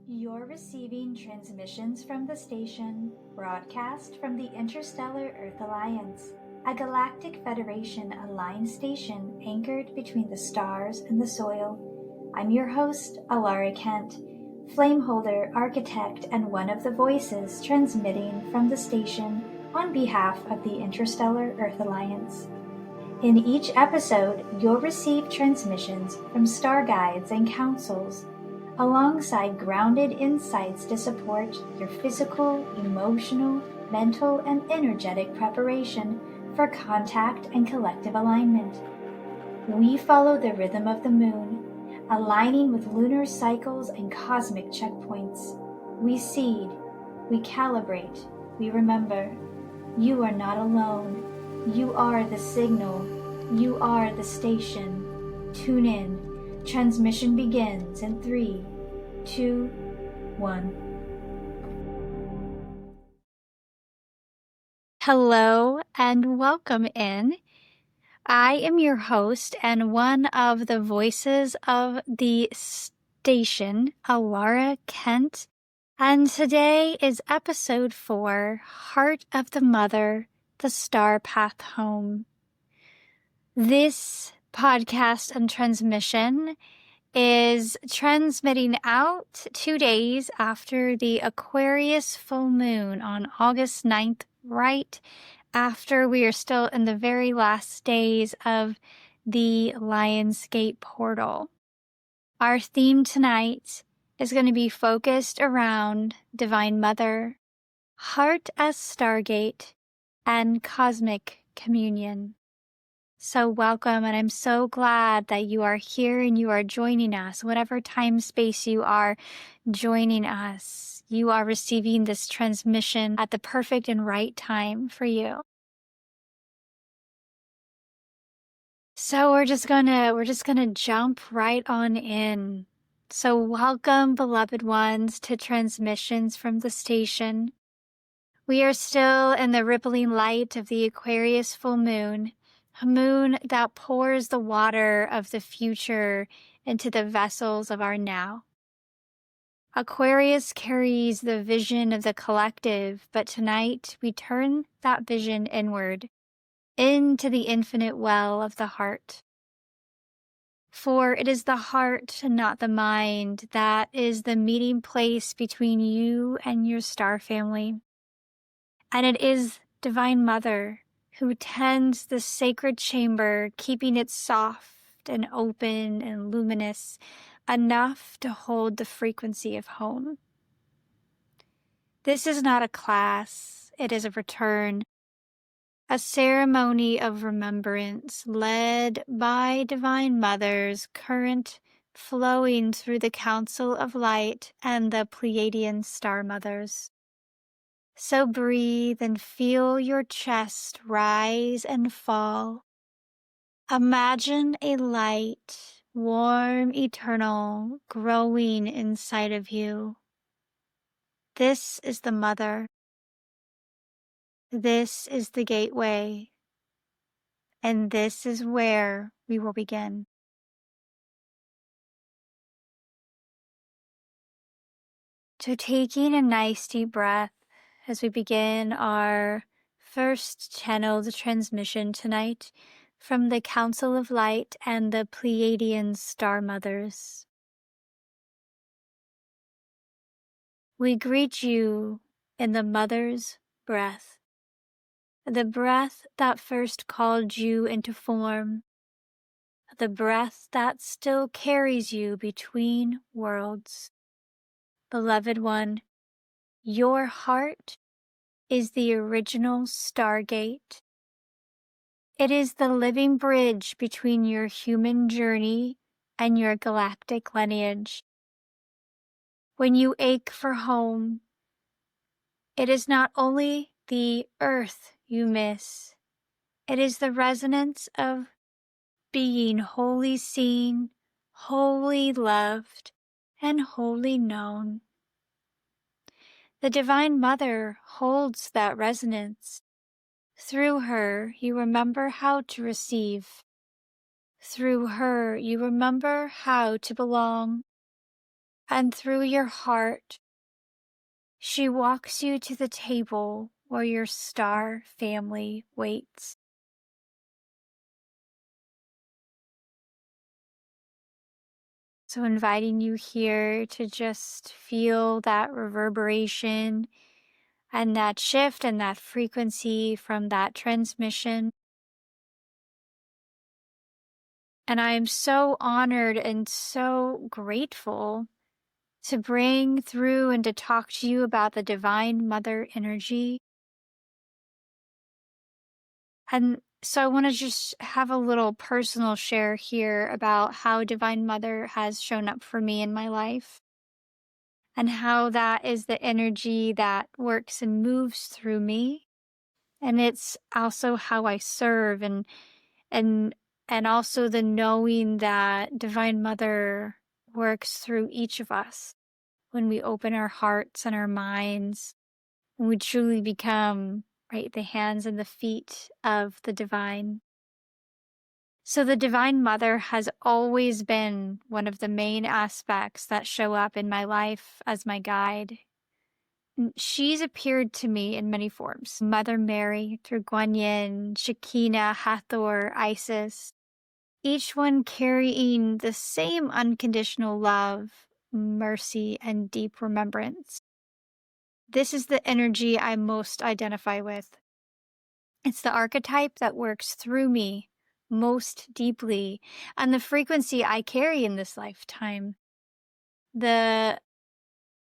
You're receiving transmissions from the station, broadcast from the Interstellar Earth Alliance, a galactic federation aligned station anchored between the stars and the soil. I'm your host, Ahlara Kent, flameholder, architect, and one of the voices transmitting from the station on behalf of the Interstellar Earth Alliance. In each episode, you'll receive transmissions from star guides and councils, alongside grounded insights to support your physical, emotional, mental, and energetic preparation for contact and collective alignment. We follow the rhythm of the moon, aligning with lunar cycles and cosmic checkpoints. We seed, we calibrate, we remember. You are not alone. You are the signal. You are the station. Tune in. Transmission begins in 3, 2, 1. Hello and welcome in. I am your host and one of the voices of the station, Ahlara Kent, and today is episode 4, Heart of the Mother, the Star Path Home. This podcast and transmission is transmitting out 2 days after the Aquarius Full Moon on August 9th, right after we are still in the very last days of the Lionsgate portal. Our theme tonight is going to be focused around Divine Mother, Heart as Stargate, and Cosmic Communion. So welcome, and I'm so glad that you are here and you are joining us. Whatever time space you are joining us, you are receiving this transmission at the perfect and right time for you. So we're just gonna jump right on in. So welcome, beloved ones, to transmissions from the station. We are still in the rippling light of the Aquarius full moon, a moon that pours the water of the future into the vessels of our now. Aquarius carries the vision of the collective, but tonight we turn that vision inward, into the infinite well of the heart. For it is the heart and not the mind that is the meeting place between you and your star family. And it is Divine Mother who tends the sacred chamber, keeping it soft and open and luminous, enough to hold the frequency of home. This is not a class, it is a return, a ceremony of remembrance led by Divine Mother's current flowing through the Council of Light and the Pleiadian Star Mothers. So breathe and feel your chest rise and fall. Imagine a light, warm, eternal, growing inside of you. This is the Mother. This is the gateway. And this is where we will begin. So taking a nice deep breath as we begin our first channeled transmission tonight from the Council of Light and the Pleiadian Star Mothers. We greet you in the Mother's breath, the breath that first called you into form, the breath that still carries you between worlds. Beloved one, your heart is the original Stargate. It is the living bridge between your human journey and your galactic lineage. When you ache for home, it is not only the earth you miss, it is the resonance of being wholly seen, wholly loved, and wholly known. The Divine Mother holds that resonance. Through her, you remember how to receive. Through her, you remember how to belong. and through your heart, she walks you to the table where your star family waits. So inviting you here to just feel that reverberation and that shift and that frequency from that transmission. And I am so honored and so grateful to bring through and to talk to you about the Divine Mother energy. And so I want to just have a little personal share here about how Divine Mother has shown up for me in my life and how that is the energy that works and moves through me. And it's also how I serve and and also the knowing that Divine Mother works through each of us when we open our hearts and our minds, when we truly become, right, the hands and the feet of the divine. So the Divine Mother has always been one of the main aspects that show up in my life as my guide. She's appeared to me in many forms. Mother Mary through Guanyin, Shekinah, Hathor, Isis, each one carrying the same unconditional love, mercy, and deep remembrance. This is the energy I most identify with. It's the archetype that works through me most deeply, and the frequency I carry in this lifetime. The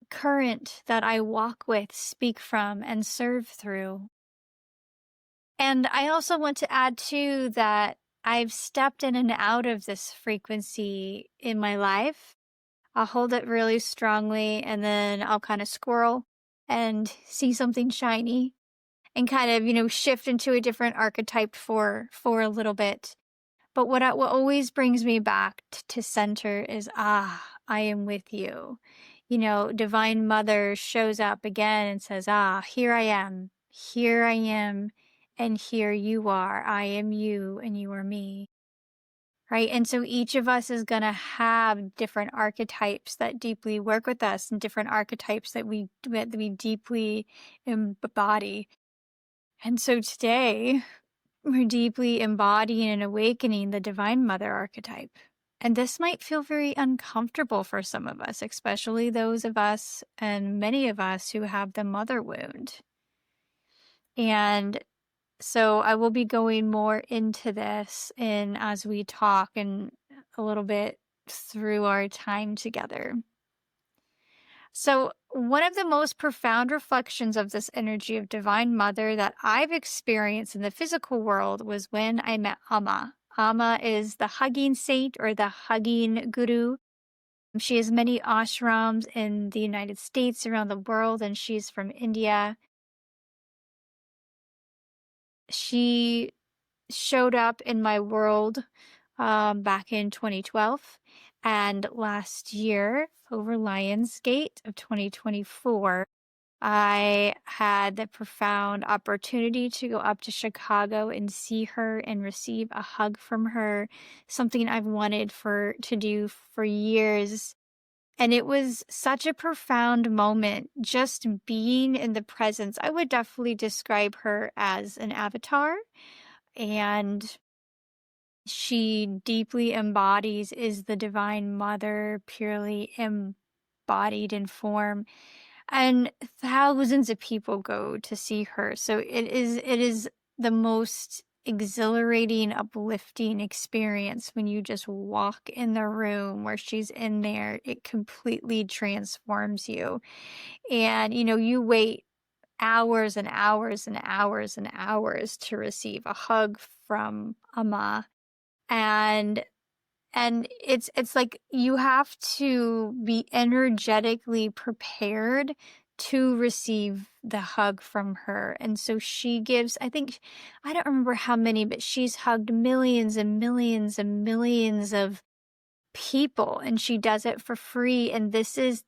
current that I walk with, speak from, and serve through. And I also want to add, too, that I've stepped in and out of this frequency in my life. I'll hold it really strongly, and then I'll kind of squirrel and see something shiny and kind of, shift into a different archetype for a little bit. But what always brings me back to center is, I am with you. Divine Mother shows up again and says, here I am, and here you are. I am you, and you are me. Right? And so each of us is going to have different archetypes that deeply work with us and different archetypes that we deeply embody. And so today, we're deeply embodying and awakening the Divine Mother archetype. And this might feel very uncomfortable for some of us, especially those of us and many of us who have the mother wound. And so I will be going more into this as we talk and a little bit through our time together. So one of the most profound reflections of this energy of Divine Mother that I've experienced in the physical world was when I met Amma. Amma is the hugging saint or the hugging guru. She has many ashrams in the United States, around the world, and she's from India. She showed up in my world back in 2012, and last year over Lionsgate of 2024, I had the profound opportunity to go up to Chicago and see her and receive a hug from her, something I've wanted to do for years. And it was such a profound moment, just being in the presence. I would definitely describe her as an avatar, and she deeply is the Divine Mother, purely embodied in form. And thousands of people go to see her. So it is the most exhilarating, uplifting experience when you just walk in the room where she's in there. It completely transforms you. And, you wait hours and hours and hours and hours to receive a hug from Amma. And it's like you have to be energetically prepared to receive the hug from her. And so she gives, I don't remember how many, but she's hugged millions and millions and millions of people, and she does it for free. And this is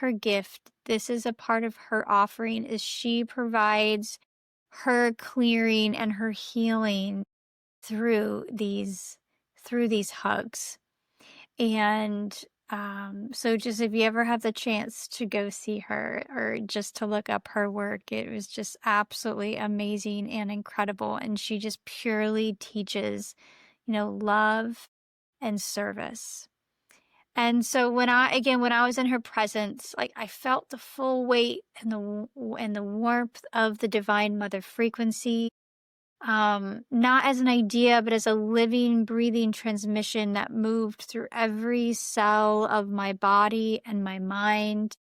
her gift. This is a part of her offering, is she provides her clearing and her healing through these hugs. And So just if you ever have the chance to go see her or just to look up her work, it was just absolutely amazing and incredible. And she just purely teaches, love and service. And so when I was in her presence, like I felt the full weight and the warmth of the Divine Mother frequency, not as an idea, but as a living, breathing transmission that moved through every cell of my body and my mind.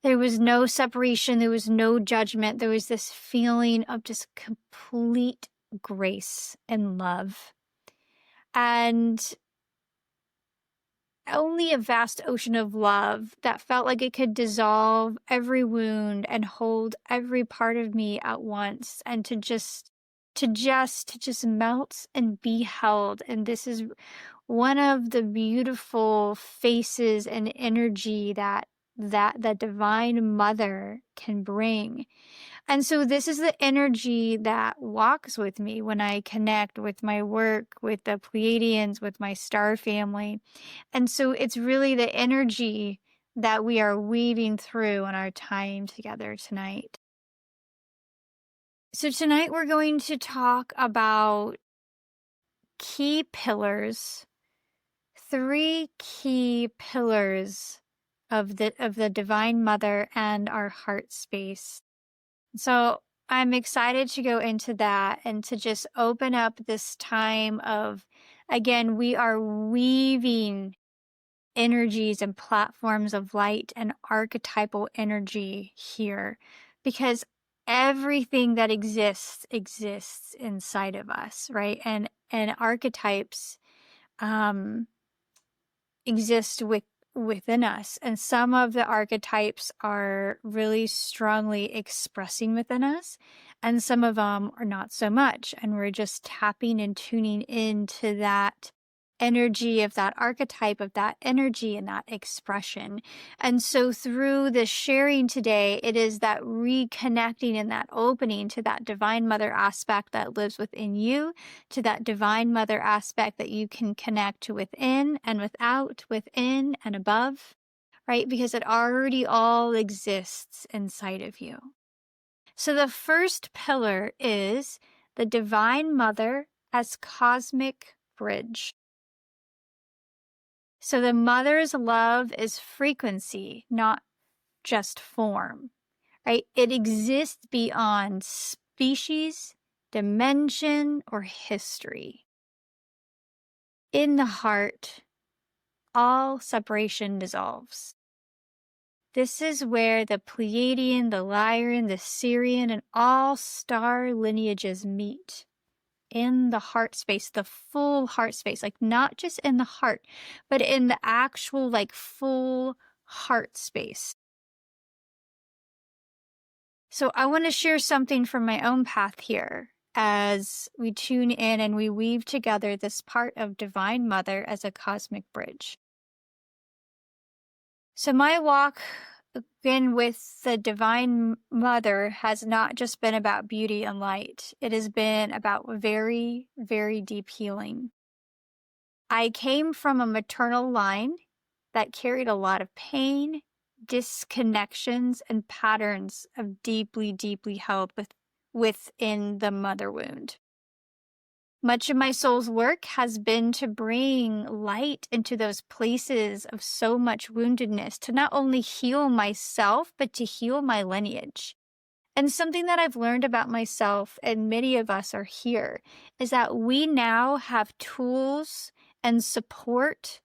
There was no separation. There was no judgment. There was this feeling of just complete grace and love. And only a vast ocean of love that felt like it could dissolve every wound and hold every part of me at once, and to just melt and be held. And this is one of the beautiful faces and energy that the Divine Mother can bring. And so this is the energy that walks with me when I connect with my work, with the Pleiadians, with my star family. And so it's really the energy that we are weaving through in our time together tonight. So tonight we're going to talk about key pillars, 3 key pillars of the Divine Mother and our heart space. So I'm excited to go into that and to just open up this time of, again, we are weaving energies and platforms of light and archetypal energy here, because everything that exists inside of us, right? And archetypes exist within us, and some of the archetypes are really strongly expressing within us, and some of them are not so much, and we're just tapping and tuning into that energy of that archetype, of that energy and that expression. And so through the sharing today, it is that reconnecting and that opening to that Divine Mother aspect that lives within you, to that Divine Mother aspect that you can connect to within and without, within and above, right? Because it already all exists inside of you. So the first pillar is the Divine Mother as cosmic bridge. So the mother's love is frequency, not just form, right? It exists beyond species, dimension, or history. In the heart, all separation dissolves. This is where the Pleiadian, the Lyran, the Sirian, and all star lineages meet. In the heart space, the full heart space, like not just in the heart, but in the actual, like full heart space. So I want to share something from my own path here as we tune in and we weave together this part of Divine Mother as a cosmic bridge. So my walk again with the Divine Mother has not just been about beauty and light. It has been about very, very deep healing. I came from a maternal line that carried a lot of pain, disconnections, and patterns of deeply, deeply held within the mother wound. Much of my soul's work has been to bring light into those places of so much woundedness, to not only heal myself, but to heal my lineage. And something that I've learned about myself, and many of us are here, is that we now have tools and support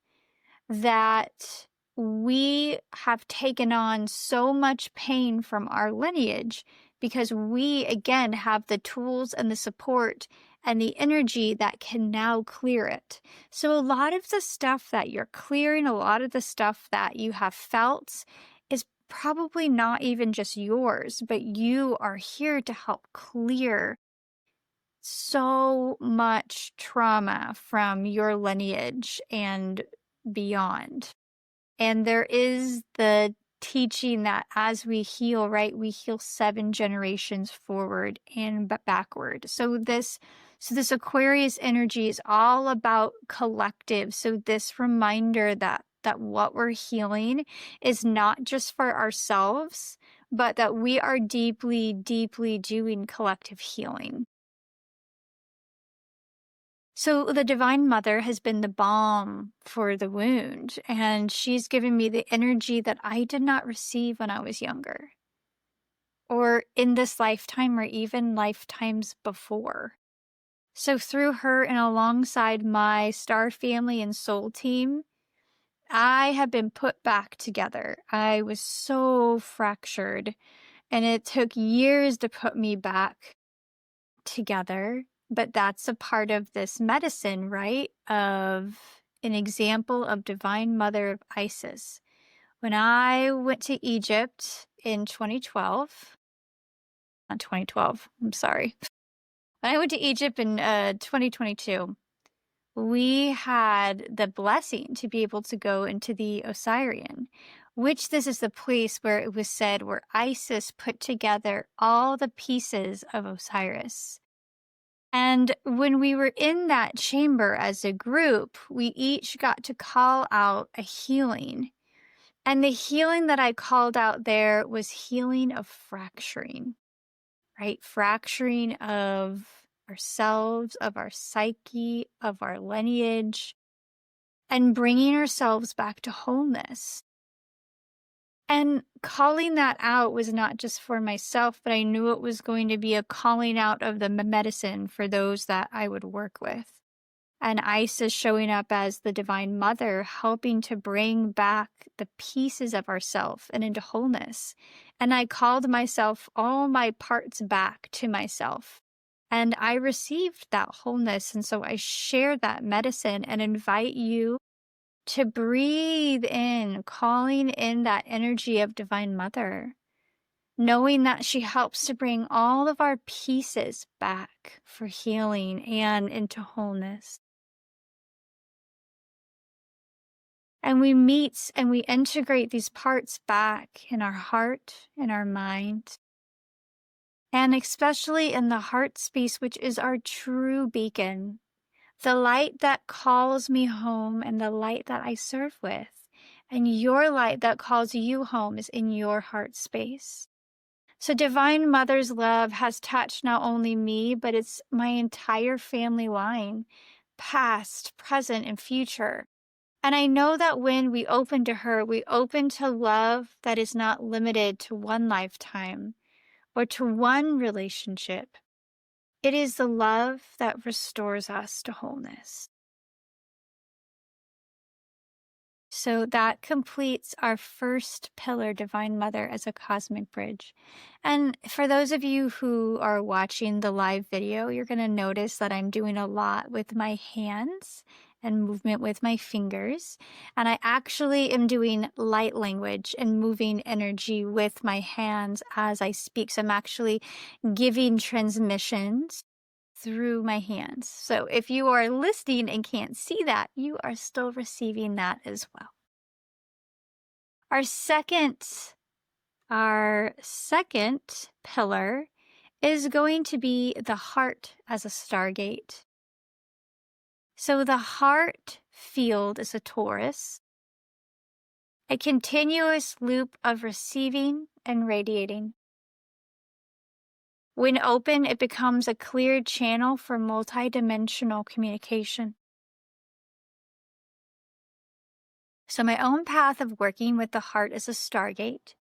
that we have taken on so much pain from our lineage because we, again, have the tools and the support and the energy that can now clear it. So a lot of the stuff that you're clearing, a lot of the stuff that you have felt is probably not even just yours, but you are here to help clear so much trauma from your lineage and beyond. And there is the teaching that as we heal, right, we heal 7 generations forward and backward. So this Aquarius energy is all about collective. So this reminder that that what we're healing is not just for ourselves, but that we are deeply, deeply doing collective healing. So the Divine Mother has been the balm for the wound, and she's given me the energy that I did not receive when I was younger, or in this lifetime, or even lifetimes before. So through her and alongside my star family and soul team, I have been put back together. I was so fractured, and it took years to put me back together. But that's a part of this medicine, right? Of an example of Divine Mother of Isis. When I went to Egypt in 2012, not 2012, I'm sorry. When I went to Egypt in 2022, we had the blessing to be able to go into the Osirian, which this is the place where it was said where Isis put together all the pieces of Osiris. And when we were in that chamber as a group, we each got to call out a healing. And the healing that I called out there was healing of fracturing, right? Fracturing of ourselves, of our psyche, of our lineage, and bringing ourselves back to wholeness. And calling that out was not just for myself, but I knew it was going to be a calling out of the medicine for those that I would work with. And Isis showing up as the Divine Mother, helping to bring back the pieces of ourself and into wholeness. And I called myself all my parts back to myself. And I received that wholeness. And so I share that medicine and invite you to breathe in, calling in that energy of Divine Mother, knowing that she helps to bring all of our pieces back for healing and into wholeness. And we meet and we integrate these parts back in our heart, in our mind, and especially in the heart space, which is our true beacon, the light that calls me home and the light that I serve with. And your light that calls you home is in your heart space. So Divine Mother's love has touched not only me, but it's my entire family line, past, present, and future. And I know that when we open to her, we open to love that is not limited to one lifetime or to one relationship. It is the love that restores us to wholeness. So that completes our first pillar, Divine Mother, as a cosmic bridge. And for those of you who are watching the live video, you're going to notice that I'm doing a lot with my hands and movement with my fingers. And I actually am doing light language and moving energy with my hands as I speak. So I'm actually giving transmissions through my hands. So if you are listening and can't see that, you are still receiving that as well. Our second pillar is going to be the heart as a stargate. So the heart field is a torus, a continuous loop of receiving and radiating. When open, it becomes a clear channel for multidimensional communication. So my own path of working with the heart as a stargate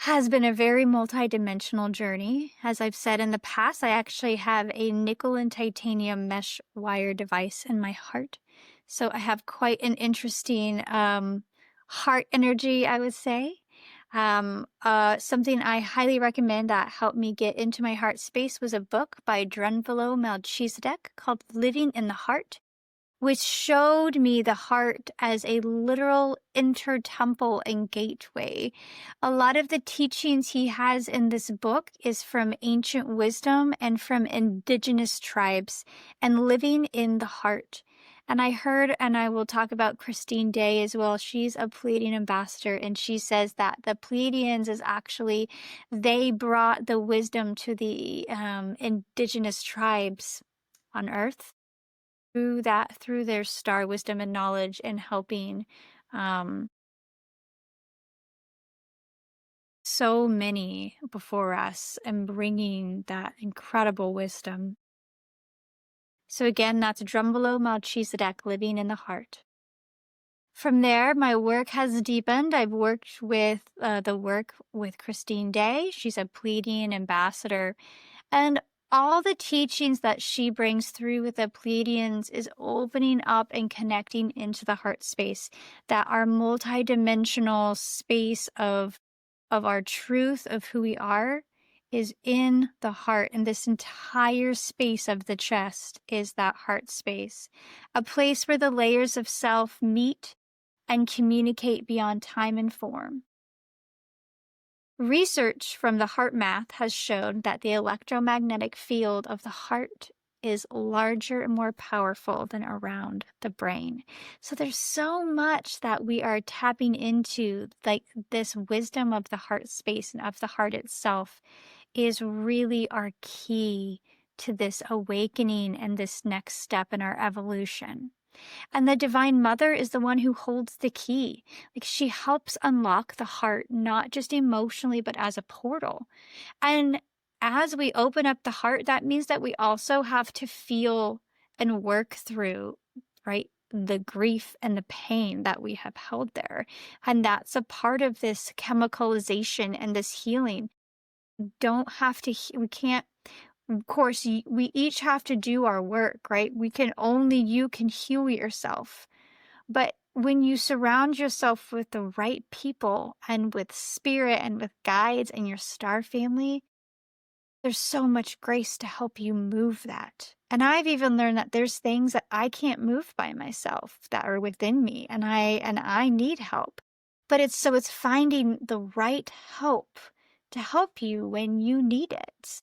has been a very multidimensional journey. As I've said in the past, I actually have a nickel and titanium mesh wire device in my heart. So I have quite an interesting heart energy, I would say. Something I highly recommend that helped me get into my heart space was a book by Drunvalo Melchizedek called Living in the Heart, which showed me the heart as a literal intertemple and gateway. A lot of the teachings he has in this book is from ancient wisdom and from indigenous tribes and living in the heart. And I heard, and I will talk about Christine Day as well. She's a Pleiadian ambassador, and she says that the Pleiadians is actually, they brought the wisdom to the indigenous tribes on Earth through their star wisdom and knowledge and helping So many before us and bringing that incredible wisdom. So again, that's Drumbalo Melchizedek, living in the heart. From there, my work has deepened. I've worked with the work with Christine Day. She's a Pleiadian ambassador. And all the teachings that she brings through with the Pleiadians is opening up and connecting into the heart space, that our multidimensional space of our truth of who we are is in the heart. And this entire space of the chest is that heart space, a place where the layers of self meet and communicate beyond time and form. Research from the heart math has shown that the electromagnetic field of the heart is larger and more powerful than around the brain. So there's so much that we are tapping into, like this wisdom of the heart space and of the heart itself is really our key to this awakening and this next step in our evolution. And the Divine Mother is the one who holds the key. Like, she helps unlock the heart, not just emotionally, but as a portal. And as we open up the heart, that means that we also have to feel and work through, right, the grief and the pain that we have held there. And that's a part of this chemicalization and this healing. We can't, of course, we each have to do our work, right? You can heal yourself. But when you surround yourself with the right people and with spirit and with guides and your star family, there's so much grace to help you move that. And I've even learned that there's things that I can't move by myself that are within me, and I need help. But it's finding the right help to help you when you need it.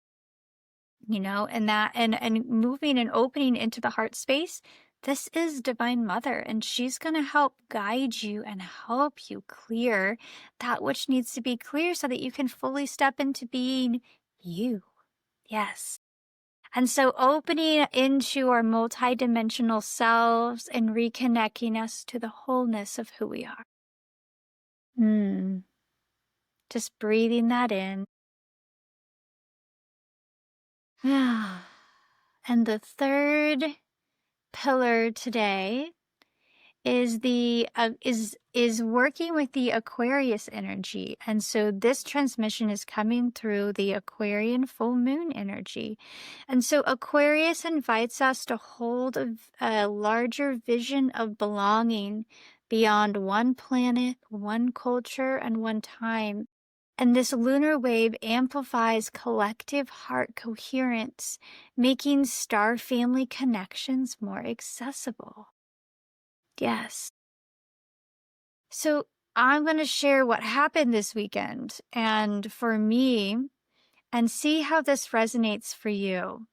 And moving and opening into the heart space, this is Divine Mother, and she's going to help guide you and help you clear that which needs to be clear so that you can fully step into being you. Yes. And so opening into our multidimensional selves and reconnecting us to the wholeness of who we are. Just breathing that in. And the third pillar today is is working with the Aquarius energy. And so this transmission is coming through the Aquarian Full Moon energy. And so Aquarius invites us to hold a larger vision of belonging beyond one planet, one culture, and one time. And this lunar wave amplifies collective heart coherence, making star family connections more accessible. Yes. So I'm going to share what happened this weekend and for me, and see how this resonates for you.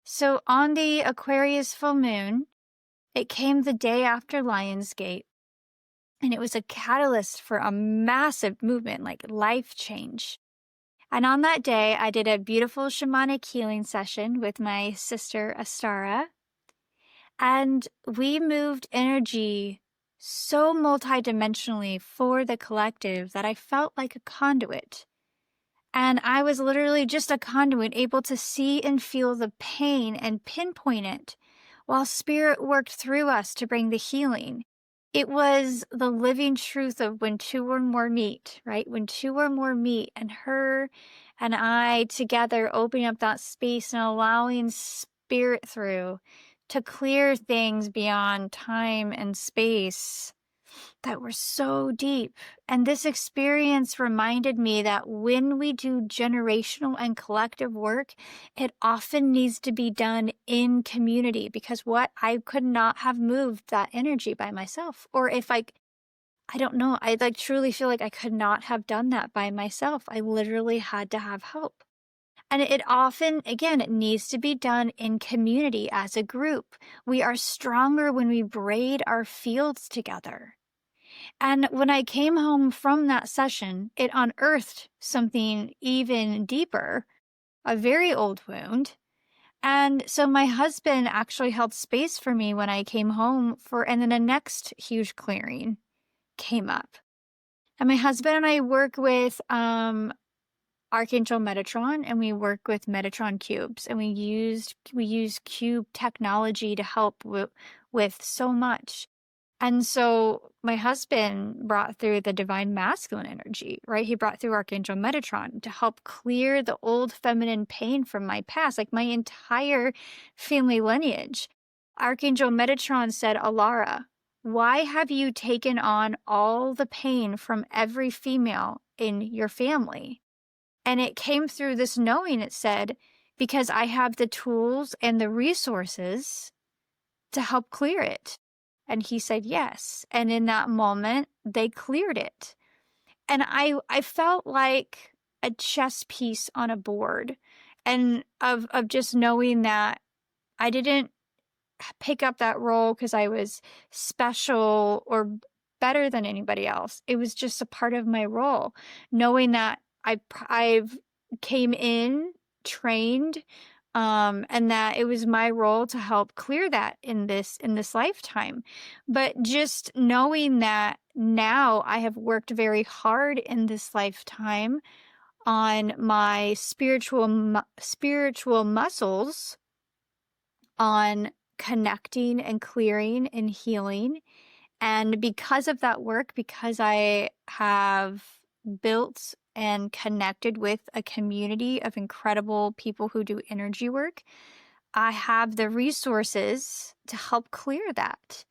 So on the Aquarius full moon, it came the day after Lionsgate, and it was a catalyst for a massive movement, like life change. And on that day, I did a beautiful shamanic healing session with my sister Ahlara, and we moved energy so multidimensionally for the collective that I felt like a conduit. And I was literally just a conduit, able to see and feel the pain and pinpoint it, while Spirit worked through us to bring the healing. It was the living truth of when two or more meet, right? When two or more meet, and her and I together opening up that space and allowing Spirit through to clear things beyond time and space that were so deep. And this experience reminded me that when we do generational and collective work, it often needs to be done in community, because I could not have moved that energy by myself. Or if I don't know, I truly feel like I could not have done that by myself. I literally had to have help. And it often, again, it needs to be done in community as a group. We are stronger when we braid our fields together. And when I came home from that session, it unearthed something even deeper, a very old wound. And so my husband actually held space for me when I came home and then the next huge clearing. came up. And my husband and I work with Archangel Metatron, and we work with Metatron cubes, and we use cube technology to help with so much. And so my husband brought through the divine masculine energy, right? He brought through Archangel Metatron to help clear the old feminine pain from my past, like my entire family lineage. Archangel Metatron said, Ahlara, why have you taken on all the pain from every female in your family? And it came through this knowing, it said, because I have the tools and the resources to help clear it. And he said yes. And in that moment, they cleared it. And I felt like a chess piece on a board, and of just knowing that I didn't pick up that role because I was special or better than anybody else. It was just a part of my role, knowing that I've came in, trained, and that it was my role to help clear that in this lifetime. But just knowing that now I have worked very hard in this lifetime on my spiritual muscles, on connecting and clearing and healing. And because of that work, because I have built and connected with a community of incredible people who do energy work, I have the resources to help clear that.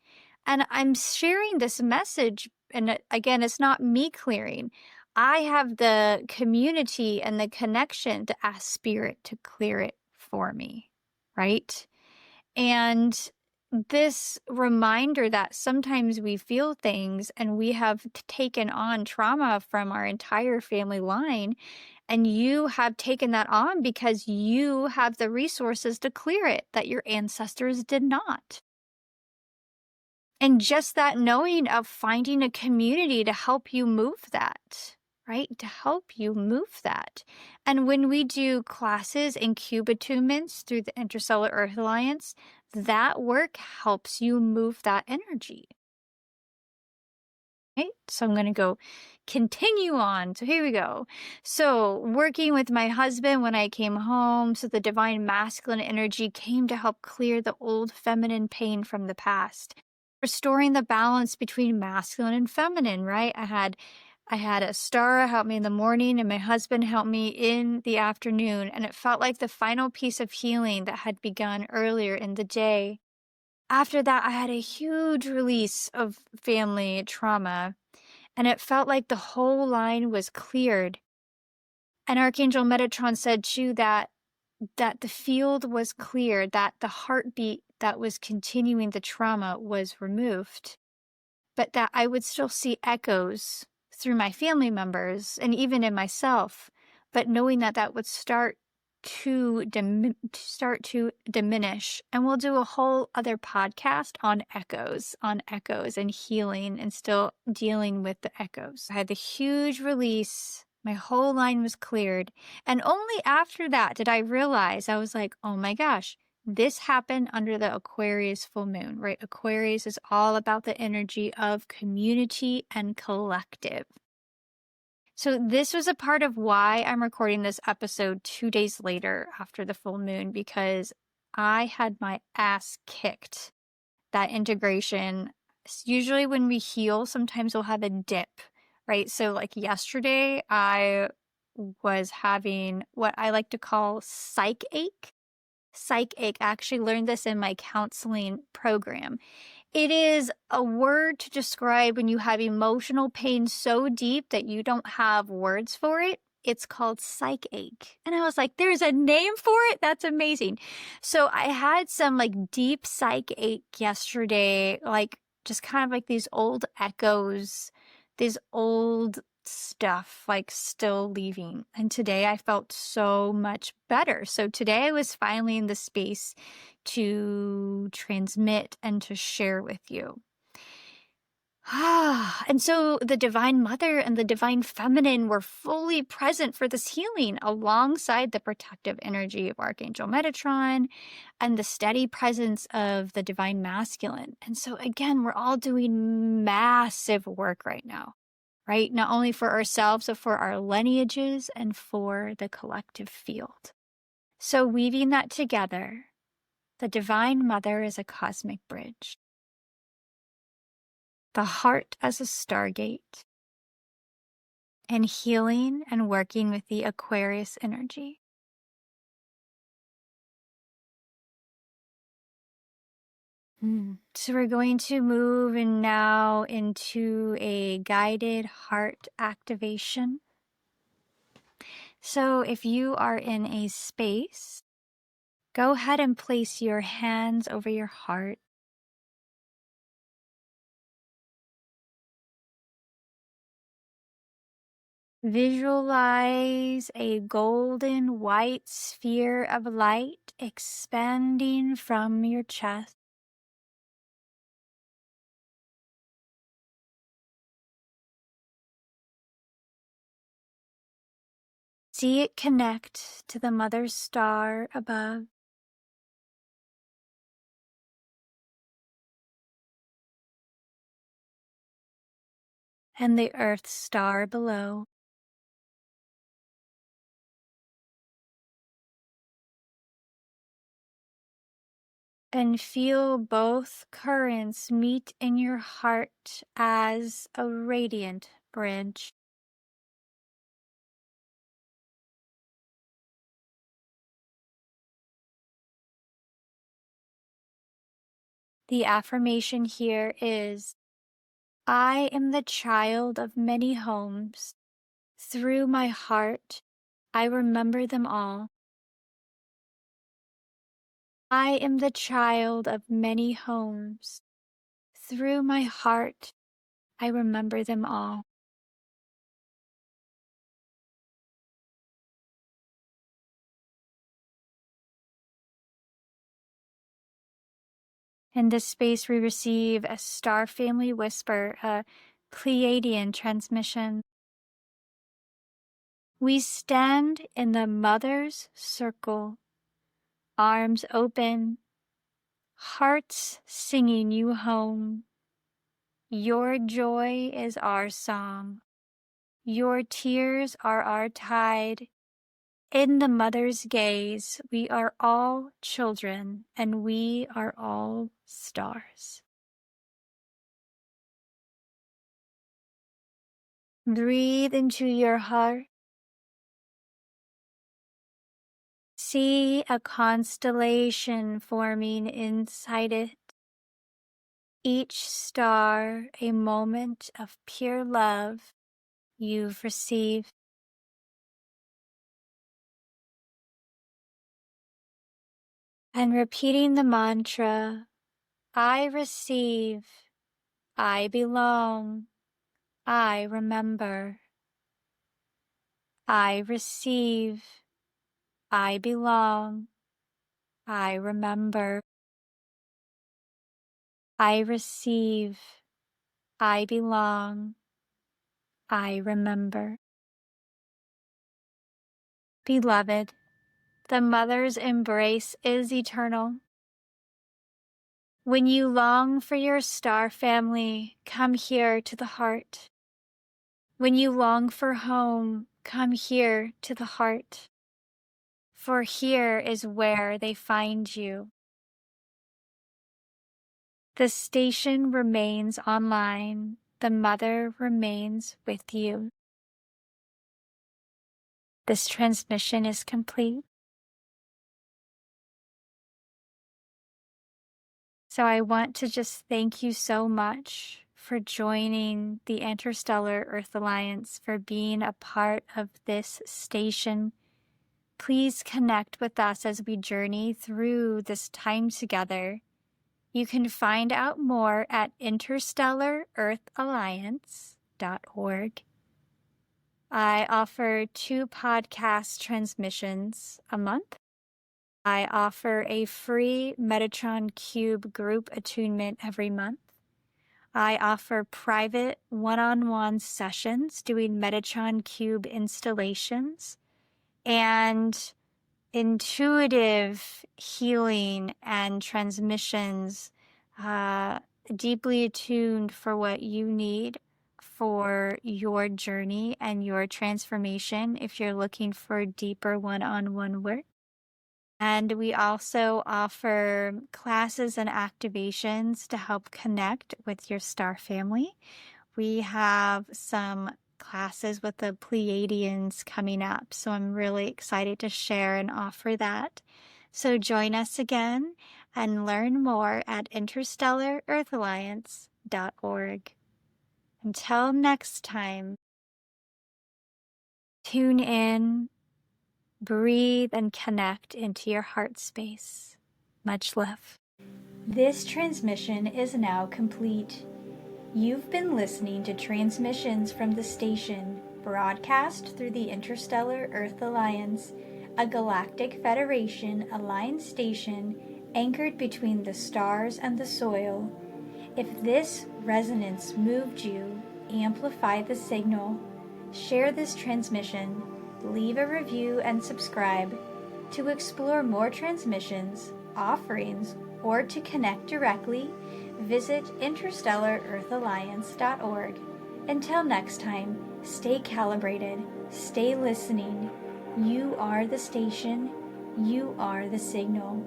And I'm sharing this message, and again, it's not me clearing. I have the community and the connection to ask Spirit to clear it for me, right? And this reminder that sometimes we feel things and we have taken on trauma from our entire family line, and you have taken that on because you have the resources to clear it that your ancestors did not. And just that knowing of finding a community to help you move that, right? To help you move that. And when we do classes and cube attunements through the Interstellar Earth Alliance, that work helps you move that energy. Okay, so I'm going to go continue on. So here we go. So working with my husband when I came home, so the divine masculine energy came to help clear the old feminine pain from the past, restoring the balance between masculine and feminine, right? I had Ahlara help me in the morning, and my husband helped me in the afternoon, and it felt like the final piece of healing that had begun earlier in the day. After that, I had a huge release of family trauma, and it felt like the whole line was cleared. And Archangel Metatron said too that the field was cleared, that the heartbeat that was continuing the trauma was removed, but that I would still see echoes through my family members and even in myself, but knowing that that would start to diminish. And we'll do a whole other podcast on echoes and healing and still dealing with the echoes. I had the huge release. My whole line was cleared. And only after that did I realize, I was like, oh my gosh, this happened under the Aquarius full moon, right? Aquarius is all about the energy of community and collective. So this was a part of why I'm recording this episode 2 days later after the full moon, because I had my ass kicked. That integration, usually when we heal, sometimes we'll have a dip, right? So like yesterday, I was having what I like to call psych ache. Psych ache. I actually learned this in my counseling program. It is a word to describe when you have emotional pain so deep that you don't have words for it. It's called psych ache. And I was like, there's a name for it? That's amazing. So I had some like deep psych ache yesterday, like just kind of like these old echoes, these old stuff like still leaving. And today I felt so much better. So today I was finally in the space to transmit and to share with you. And so the Divine Mother and the Divine Feminine were fully present for this healing alongside the protective energy of Archangel Metatron and the steady presence of the Divine Masculine. And so again, we're all doing massive work right now, right? Not only for ourselves, but for our lineages and for the collective field. So weaving that together, the Divine Mother is a cosmic bridge. The heart as a stargate, and healing and working with the Aquarius energy. So we're going to move in now into a guided heart activation. So if you are in a space, go ahead and place your hands over your heart. Visualize a golden white sphere of light expanding from your chest. See it connect to the mother star above. And the earth star below. And feel both currents meet in your heart as a radiant bridge. The affirmation here is, I am the child of many homes. Through my heart, I remember them all. I am the child of many homes. Through my heart, I remember them all. In this space, we receive a star family whisper, a Pleiadian transmission. We stand in the mother's circle, arms open, hearts singing you home. Your joy is our song. Your tears are our tide. In the mother's gaze, we are all children, and we are all stars. Breathe into your heart. See a constellation forming inside it. Each star a moment of pure love you've received. And repeating the mantra, I receive, I belong, I remember. I receive, I belong, I remember. I receive, I belong, I remember. Beloved, the mother's embrace is eternal. When you long for your star family, come here to the heart. When you long for home, come here to the heart. For here is where they find you. The station remains online. The mother remains with you. This transmission is complete. So I want to just thank you so much for joining the Interstellar Earth Alliance, for being a part of this station. Please connect with us as we journey through this time together. You can find out more at interstellarearthalliance.org. I offer 2 podcast transmissions a month. I offer a free Metatron Cube group attunement every month. I offer private one-on-one sessions doing Metatron Cube installations and intuitive healing and transmissions, deeply attuned for what you need for your journey and your transformation if you're looking for deeper one-on-one work. And we also offer classes and activations to help connect with your star family. We have some classes with the Pleiadians coming up, so I'm really excited to share and offer that. So join us again and learn more at interstellarearthalliance.org. Until next time, tune in, breathe, and connect into your heart space. Much love. This transmission is now complete. You've been listening to transmissions from the station, broadcast through the Interstellar Earth Alliance, a galactic federation aligned station anchored between the stars and the soil. If this resonance moved you, amplify the signal, share this transmission, leave a review and subscribe. To explore more transmissions, offerings, or to connect directly, visit interstellarearthalliance.org. Until next time, stay calibrated, stay listening. You are the station, you are the signal.